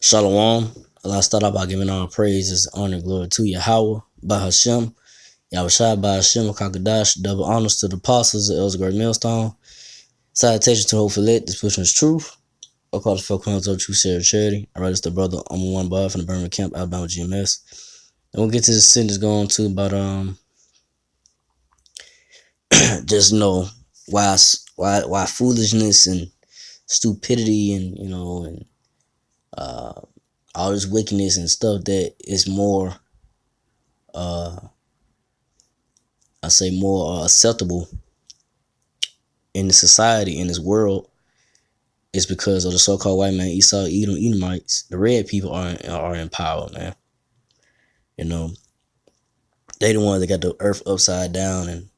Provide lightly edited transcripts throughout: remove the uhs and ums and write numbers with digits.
Shalom. Allah start out by giving all praises, honor, and glory to Yahweh, by Hashem, Yahushua, by Hashem, Kakadash, double honors to the apostles, the elders of Great Millstone. Salutation to hopefully this pushing is truth. Of course, for Queens of True Share Charity. I register brother on one bar from the Birmingham Camp, Alabama GMS. And we'll get to the sentence going too about just why foolishness and stupidity and all this wickedness and stuff that is more I say more acceptable in the society, in this world, is because of the so-called white man, Esau, Edom, Edomites. The red people are in power, man. They the ones that got the earth upside down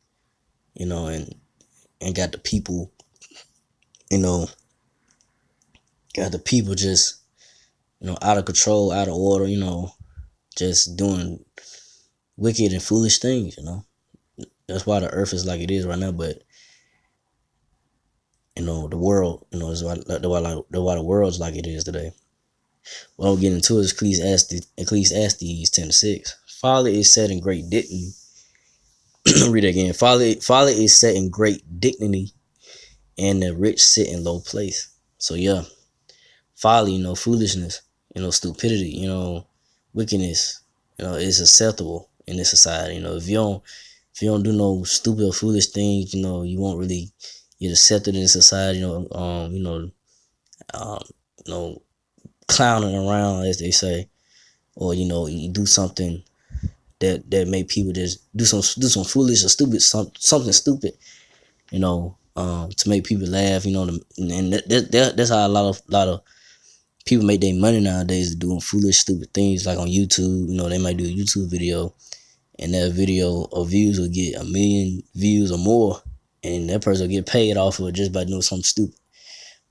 and got the people, got the people just, out of control, out of order, just doing wicked and foolish things, That's why the earth is like it is right now, but the world, is why the world's like it is today. What I'm getting into is Ecclesiastes 10:6. Folly is set in great dignity. Read it again. Folly is set in great dignity, and the rich sit in low place. So yeah, folly, foolishness, stupidity, wickedness, is acceptable in this society. If you don't do no stupid or foolish things, you won't really get accepted in society. Clowning around, as they say, or you do something that make people just do some foolish or stupid something stupid, to make people laugh, and that's how a lot of people make their money nowadays, doing foolish, stupid things like on YouTube. They might do a YouTube video, and that video of views will get 1 million views or more, and that person will get paid off of it just by doing something stupid.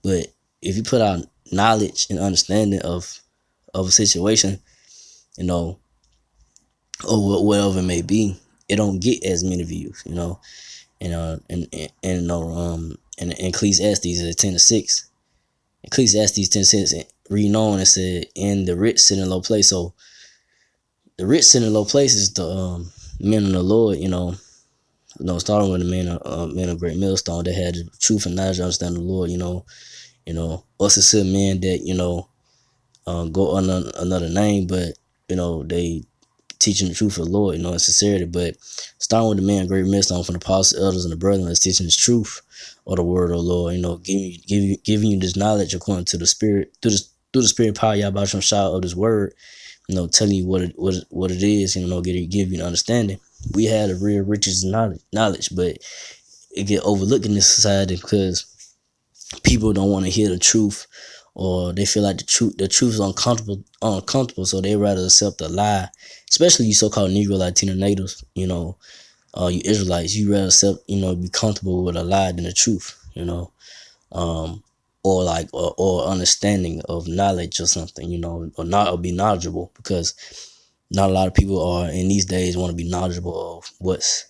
But if you put out knowledge and understanding of a situation, or whatever it may be, it don't get as many views, and Ecclesiastes is 10:6. Ecclesiastes 10:6, reading on, it said, "And the rich sit in low place." So the rich sit in low places, the men of the Lord, starting with the men of Great Millstone, that had the truth and knowledge, understand the Lord, us is men that go under another name, but they teaching the truth of the Lord, in sincerity. But starting with the man of Great Millstone, from the apostles, elders, and the brethren, that's teaching the truth of the word of the Lord, giving you this knowledge according to the Spirit, through the Spirit power, Yahweh Shah, of this word, telling you what it is, give you an understanding. We had the real riches and knowledge, but it get overlooked in this society because people don't want to hear the truth, or they feel like the truth is uncomfortable, so they rather accept a lie. Especially you so-called Negro, Latino natives, you Israelites, you rather accept, be comfortable with a lie than the truth, or understanding of knowledge or something, or be knowledgeable, because not a lot of people are in these days want to be knowledgeable of what's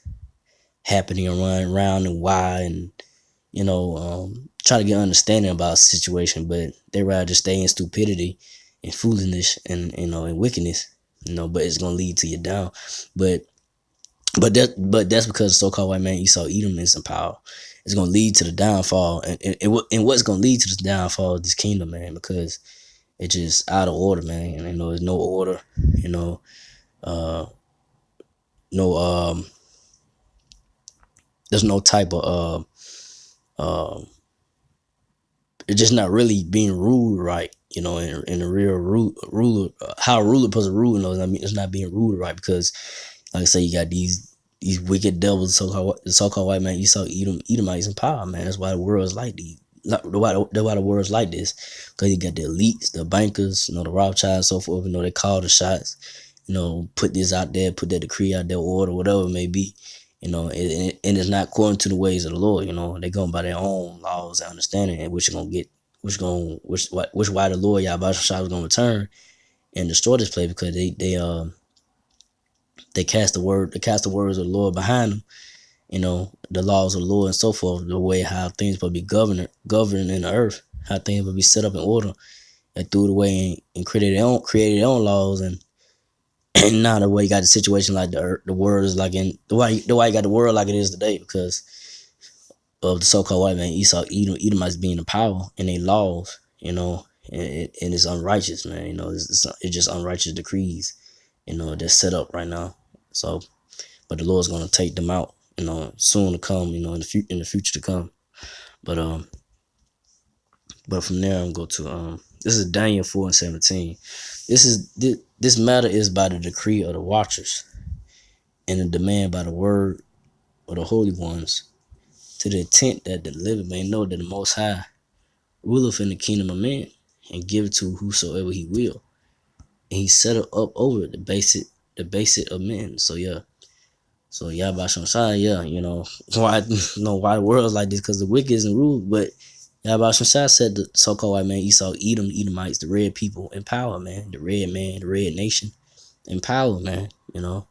happening around and why, and try to get understanding about a situation, but they rather just stay in stupidity and foolishness and and wickedness, but it's gonna lead to you down. But that's because the so-called white man Esau Edom is in power. It's gonna lead to the downfall, and what's gonna lead to the downfall of this kingdom, man, because it's just out of order, man. And there's no order, there's no type of it's just not really being ruled right, in the real ruler, how a ruler supposed to rule. It's not being ruled right, because, like I say, you got these wicked devils, the so-called white man Esau, Edomites in power, man. That's why the world is like these. That's why the world's like this, because you got the elites, the bankers, the Rothschilds, so forth. They call the shots. Put this out there, put that decree out there, order, whatever it may be. And it's not according to the ways of the Lord. They're going by their own laws and understanding, and which why the Lord Yahweh Shah was gonna return and destroy this place, because they cast the words of the Lord behind them. The laws of the Lord and so forth, the way how things will be governed in the earth, how things will be set up in order, that threw it away and created their own laws, and now the way you got the situation like the world is like in the way you got the world like it is today because of the so-called white man Esau Edomites being in power and they laws, and it's unrighteous, man. It's just unrighteous decrees, that's set up right now. So, but the Lord's gonna take them out, soon to come, in the future to come. But from there I'm go to this is Daniel 4:17. This matter is by the decree of the watchers and the demand by the word of the holy ones, to the intent that the living may know that the Most High ruleth in the kingdom of men and give it to whosoever he will. And he set up over it the basic of men. So yeah. So Yahweh Shai, yeah, why why the world's like this, because the wicked isn't ruled, but Yahweh Shai said the so-called white man Esau, Edomites, the red people in power, man. The red man, the red nation in power, man. The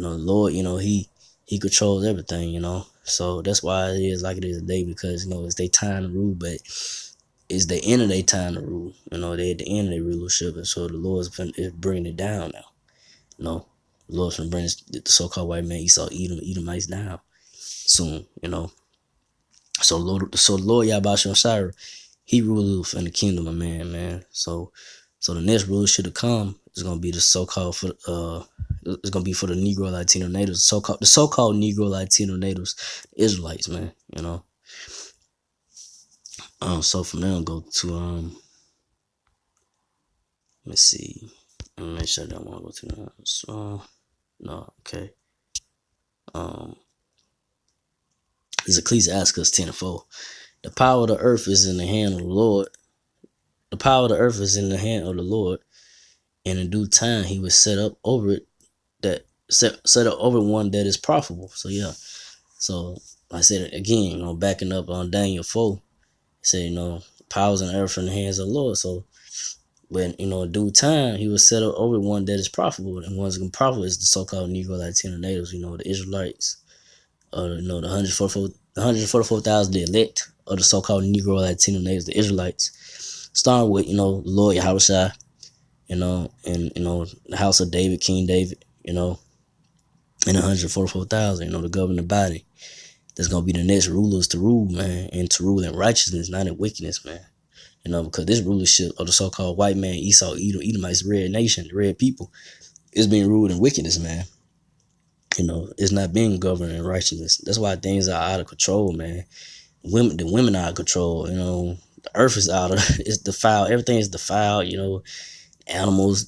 Lord, he controls everything, So that's why it is like it is today, because it's their time to rule, but it's the end of their time to rule. They at the end of their rulership, and so the Lord is bringing it down now. The Lord's gonna bring the so-called white man Esau, Edomites down soon. So Lord Yahweh Shai, he ruleth in the kingdom of man. So the next ruler should have come is gonna be the so-called it's gonna be for the Negro Latino natives, the so-called Negro Latino natives, Israelites, man. So from there I'll go to let's see. Let me make sure I don't want to go to that. So no, okay. It's Ecclesiastes 10:4. The power of the earth is in the hand of the Lord. The power of the earth is in the hand of the Lord, and in due time he will set up over it set up over one that is profitable. So yeah. So I said it again, backing up on Daniel 4, say, powers and earth in the hands of the Lord. So when, in due time, he will set up over one that is profitable, and one's going to profit is the so-called Negro Latino natives, the Israelites, the 144,000, the elect of the so-called Negro Latino natives, the Israelites, starting with, the Lord Yahweh Shai, and, the house of David, King David, and 144,000, the governing body. That's going to be the next rulers to rule, man, and to rule in righteousness, not in wickedness, man. Because this rulership of the so-called white man, Esau, Edomites, red nation, the red people, is being ruled in wickedness, man. It's not being governed in righteousness. That's why things are out of control, man. The women are out of control, the earth is it's defiled. Everything is defiled, animals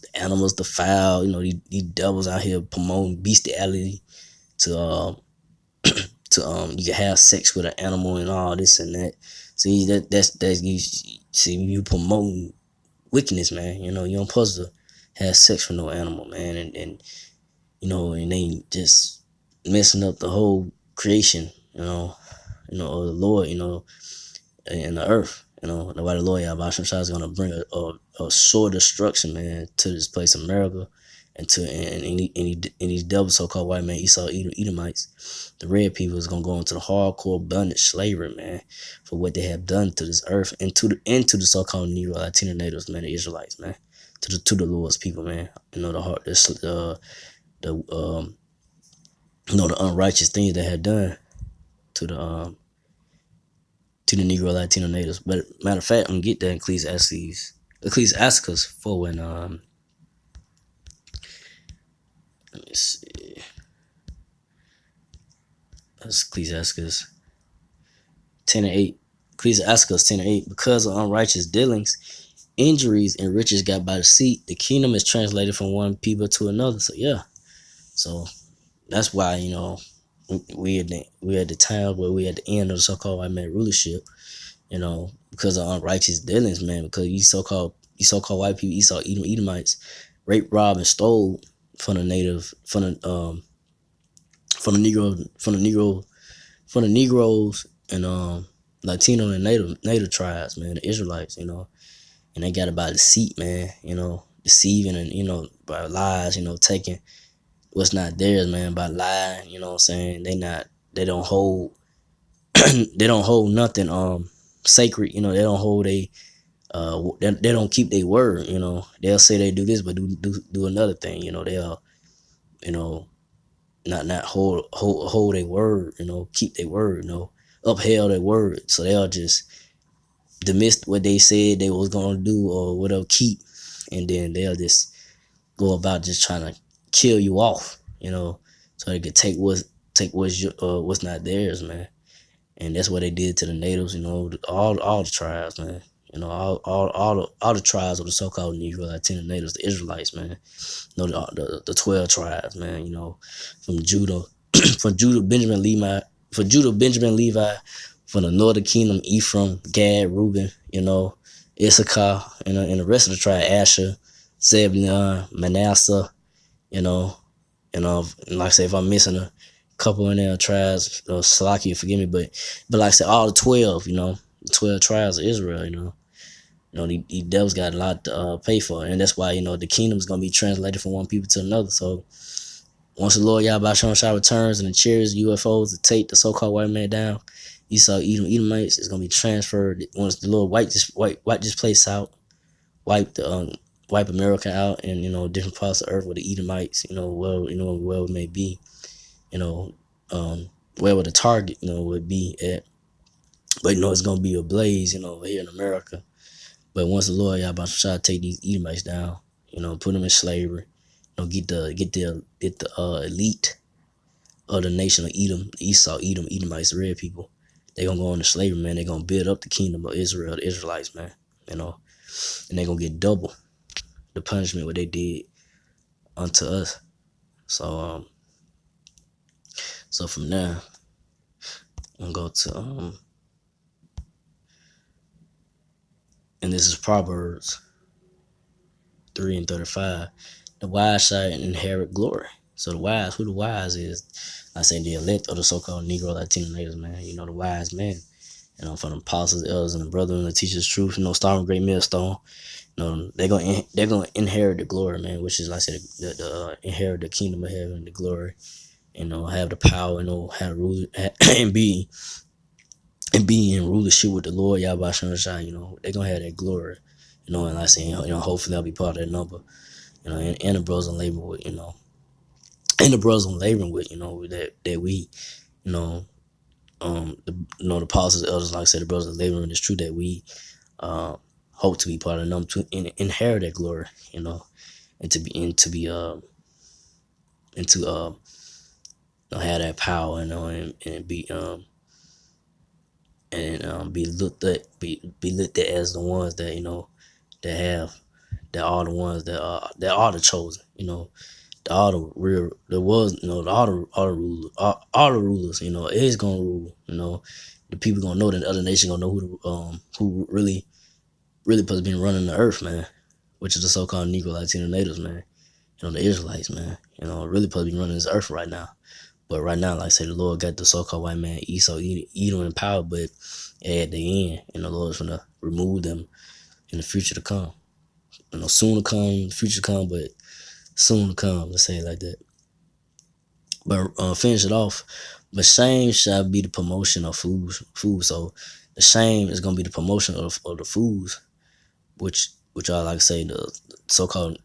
defiled, these devils out here promoting bestiality to you can have sex with an animal and all this and that. See, that's you promoting wickedness, man. You don't supposed to have sex with no animal, man, and they just messing up the whole creation, of the Lord, and the earth. The way the Lord Yahweh Shai is gonna bring a sore destruction, man, to this place, America, and these devils, so-called white man Esau, Edomites, the red people, is gonna go into the hardcore bondage slavery, man, for what they have done to this earth and to the so-called Negro Latino natives, man, the Israelites, man, to the Lord's people, man. The unrighteous things they had done to the Negro Latino natives. But matter of fact, I'm gonna get that in Ecclesiastes 4 and let me see. That's Ecclesiastes 10:8. Ecclesiastes 10:8. Because of unrighteous dealings, injuries, and riches got by deceit, the kingdom is translated from one people to another. So yeah. So that's why, we at the time where we at the end of the so-called white man rulership, because of unrighteous dealings, man, because these so-called white people, Esau, Edomites, raped, robbed, and stole from the Negroes and Latino and native tribes, man, the Israelites, and they got it by deceit, man, deceiving and by lies, taking what's not theirs, man, by lying, what I'm saying? They don't hold they don't hold nothing sacred, they don't hold they don't keep their word. They'll say they do this, but do another thing. They'll you know not hold their word. Keep their word. Upheld their word. So they'll just dismiss what they said they was gonna do or what they'll keep, and then they'll just go about just trying to kill you off. So they could what's not theirs, man. And that's what they did to the natives. All the tribes, man. All the tribes of the so-called Negro, Latino natives, the Israelites, man. The 12 tribes, man. From Judah, from Judah, Benjamin, Levi, from the northern kingdom, Ephraim, Gad, Reuben, Issachar, and the rest of the tribe, Asher, Zebulun, Manasseh, you know, and like I say, if I'm missing a couple in there tribes, Salaki, forgive me, but like I said, all the 12, the 12 tribes of Israel, these devils got a lot to pay for, and that's why the kingdom is gonna be translated from one people to another. So once the Lord Yahweh Shah returns and the chariots, UFOs to take the so-called white man down, Esau, Edomites is gonna be transferred. Once the Lord wipe this place out, wipe America out, and different parts of the earth where the Edomites, where it may be, wherever the target, would be at. But it's gonna be a blaze, here in America. But once the Lord Yahweh Shah take these Edomites down, put them in slavery, get the elite of the nation of Edom, Esau, Edomites, the red people. They gonna go into slavery, man. They gonna build up the kingdom of Israel, the Israelites, man. And they gonna get double the punishment what they did unto us. So from there, I'm gonna go to and this is Proverbs 3:35. The wise shall inherit glory. So who the wise is, I say the elect of the so-called Negro Latino natives, man. The wise men, from the apostles, the elders, and the brethren, the teachers of truth, starting great millstone. They're gonna inherit the glory, man, which is, like I said, the inherit the kingdom of heaven, the glory, have the power, have rule and be in rulership with the Lord Yahweh Shai. They're gonna have that glory, and like I say, hopefully I'll be part of that number, and the brothers I'm laboring with, and the brothers I'm laboring with, that we, the apostles, the elders, like I said, the brothers are laboring. It's true that we hope to be part of the number, to inherit that glory, and to have that power, and be be looked at as the ones that that are the ones that are the chosen, all the real there was all the rulers, is gonna rule, the people gonna know, that the other nation gonna know who really supposed to be running the earth, man, which is the so-called Negro Latino natives, man, the Israelites, man, really supposed to be running this earth right now. But right now, like I said, the Lord got the so-called white man Esau, Edom in power, but at the end, the Lord's gonna remove them in the future to come. Soon to come, future to come, but soon to come. Let's say it like that. But finish it off. But shame shall be the promotion of food. So the shame is gonna be the promotion of the foods, which are, like I say, the so-called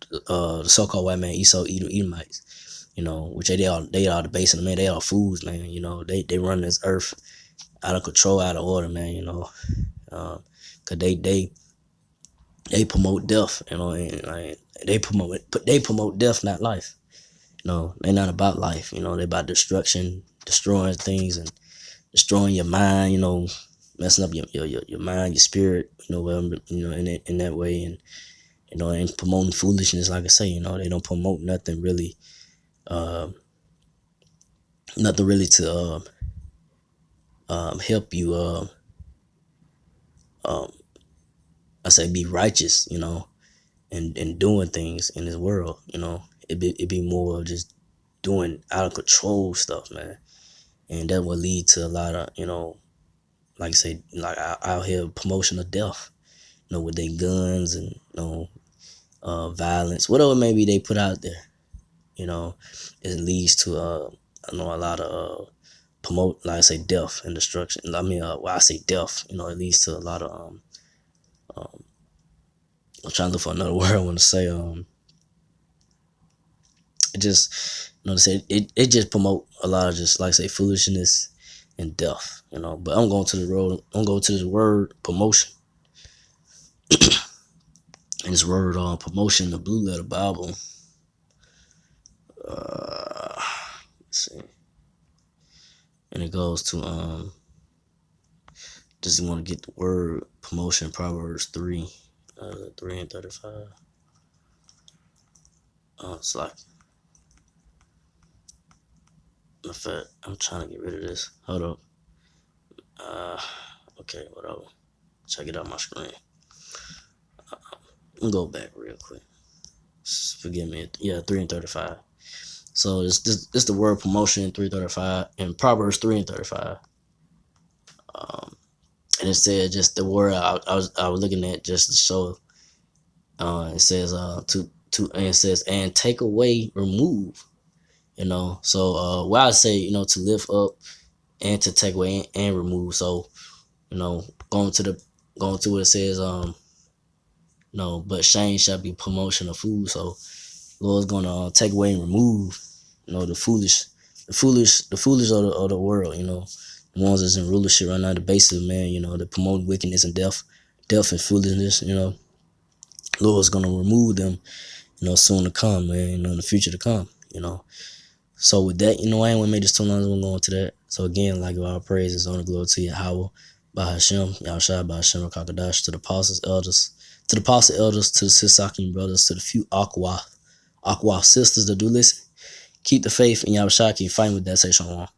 white man Esau, Edomites. Which they are the base of the man. They are fools, man. They run this earth out of control, out of order, man. Cause they promote death, and like they promote death, not life. They're not about life. They're about destruction, destroying things, and destroying your mind. Messing up your mind, your spirit. In that way, and and promoting foolishness. Like I say, they don't promote nothing really. Nothing really to help you. I say be righteous, and doing things in this world. It be more of just doing out of control stuff, man, and that will lead to a lot of like I say, like out here promotion of death, with their guns and violence, whatever maybe they put out there. It leads to a lot of promote, like I say, death and destruction. I mean, I say death. It leads to a lot of I'm trying to look for another word I want to say. It just, to say it just promote a lot of just like say foolishness and death, But I'm going to the road. I'm going to this word promotion, and this word promotion, the Blue Letter Bible. Let's see, and it goes to just want to get the word promotion. Proverbs 3:35. It's like, in fact, I'm trying to get rid of this. Hold up. Okay, whatever. Check it out my screen. I'll go back real quick. Forgive me. Yeah, 3:35. So it's the word promotion 3:35 and Proverbs 3:35. And it said just the word I was looking at just to show. It says and it says and take away, remove. So why I say to lift up and to take away and remove. So going to what it says but shame shall be promotion of food. So Lord's gonna take away and remove the foolish of the world. The ones that's in rulership right now, the base of man. That promote wickedness and death and foolishness. Lord's gonna remove them. Soon to come, man. In the future to come. So with that, I ain't want to make this too long. We're going to that. So again, like our praises, honor, glory to Yahweh, by Hashem, Yahushua, by Hashem, Kakadash, to the apostles, elders, to the Sisakim brothers, to the few Aqua sisters that do listen. Keep the faith in Yahushua, keep fighting with that. Say shalom.